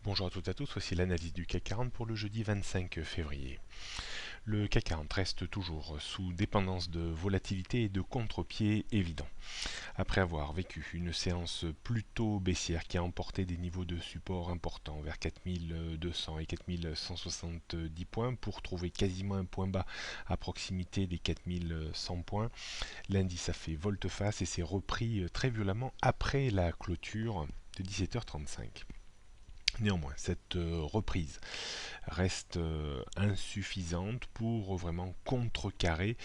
Bonjour à toutes et à tous, voici l'analyse du CAC 40 pour le jeudi 25 février. Le CAC 40 reste toujours sous dépendance de volatilité et de contre-pied évident. Après avoir vécu une séance plutôt baissière qui a emporté des niveaux de support importants vers 4200 et 4170 points pour trouver quasiment un point bas à proximité des 4100 points, l'indice a fait volte-face et s'est repris très violemment après la clôture de 17h35. Néanmoins, cette reprise reste insuffisante pour vraiment contrecarrer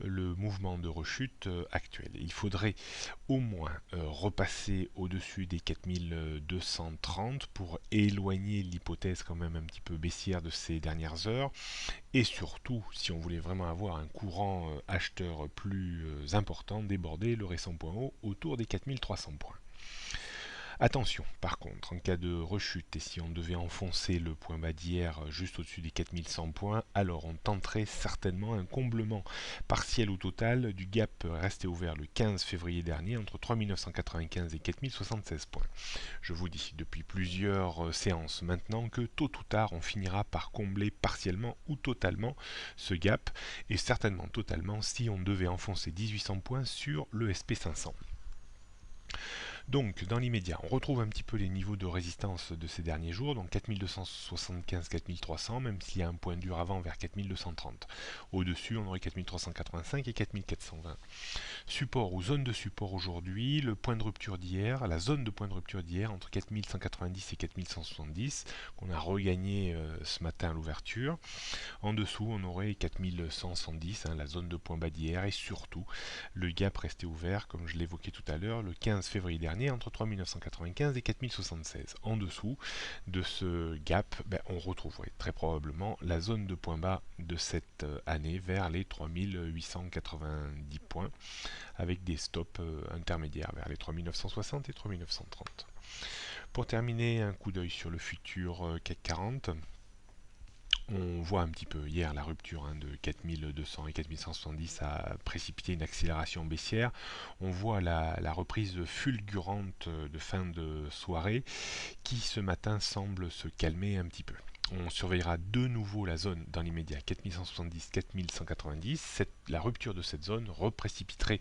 le mouvement de rechute actuel. Il faudrait au moins repasser au-dessus des 4230 pour éloigner l'hypothèse quand même un petit peu baissière de ces dernières heures. Et surtout, si on voulait vraiment avoir un courant acheteur plus important, déborder le récent point haut autour des 4300 points. Attention, par contre, en cas de rechute et si on devait enfoncer le point bas d'hier juste au-dessus des 4100 points, alors on tenterait certainement un comblement partiel ou total du gap resté ouvert le 15 février dernier entre 3995 et 4076 points. Je vous dis depuis plusieurs séances maintenant que tôt ou tard on finira par combler partiellement ou totalement ce gap et certainement totalement si on devait enfoncer 1800 points sur le SP500. Donc dans l'immédiat, on retrouve un petit peu les niveaux de résistance de ces derniers jours, donc 4275-4300, même s'il y a un point dur avant vers 4230. Au-dessus, on aurait 4385 et 4420. Support ou zone de support aujourd'hui, le point de rupture d'hier, la zone de point de rupture d'hier entre 4190 et 4170, qu'on a regagné ce matin à l'ouverture. En dessous, on aurait 4170, la zone de point bas d'hier, et surtout le gap resté ouvert, comme je l'évoquais tout à l'heure, le 15 février dernier, entre 3995 et 4076. En dessous de ce gap, on retrouverait très probablement la zone de point bas de cette année vers les 3890 points, avec des stops intermédiaires vers les 3960 et 3930. Pour terminer, un coup d'œil sur le futur CAC 40. On voit un petit peu hier la rupture de 4200 et 4170 a précipité une accélération baissière. On voit la reprise fulgurante de fin de soirée qui ce matin semble se calmer un petit peu. On surveillera de nouveau la zone dans l'immédiat 4170-4190. La rupture de cette zone reprécipiterait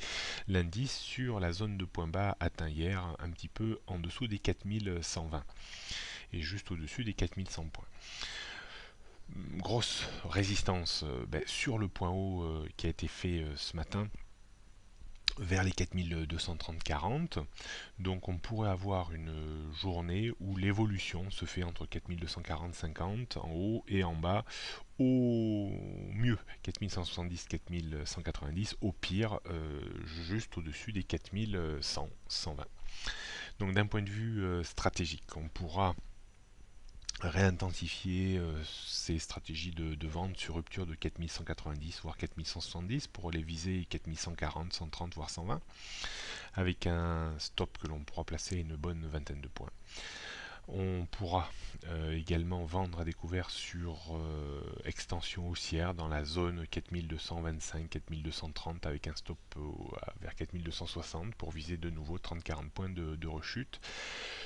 l'indice sur la zone de point bas atteint hier, un petit peu en dessous des 4120 et juste au-dessus des 4100 points. Grosse résistance sur le point haut qui a été fait ce matin vers les 4230-40. Donc on pourrait avoir une journée où l'évolution se fait entre 4240-50 en haut et en bas, au mieux 4170-4190, au pire juste au-dessus des 4100-120. Donc d'un point de vue stratégique, on pourra réintensifier ces stratégies de vente sur rupture de 4190 voire 4170 pour les viser 4140, 130 voire 120 avec un stop que l'on pourra placer une bonne vingtaine de points. On pourra également vendre à découvert sur extension haussière dans la zone 4225-4230 avec un stop vers 4260 pour viser de nouveau 30-40 points de rechute.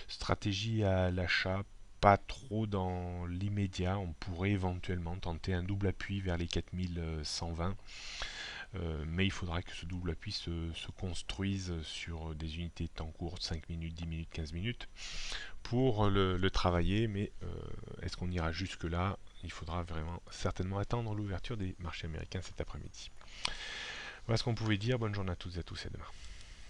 Stratégie à l'achat pas trop dans l'immédiat, on pourrait éventuellement tenter un double appui vers les 4120, mais il faudra que ce double appui se construise sur des unités de temps courtes, 5 minutes, 10 minutes, 15 minutes, pour le travailler, mais est-ce qu'on ira jusque là? Il faudra vraiment certainement attendre l'ouverture des marchés américains cet après-midi. Voilà ce qu'on pouvait dire, bonne journée à toutes et à tous et à demain.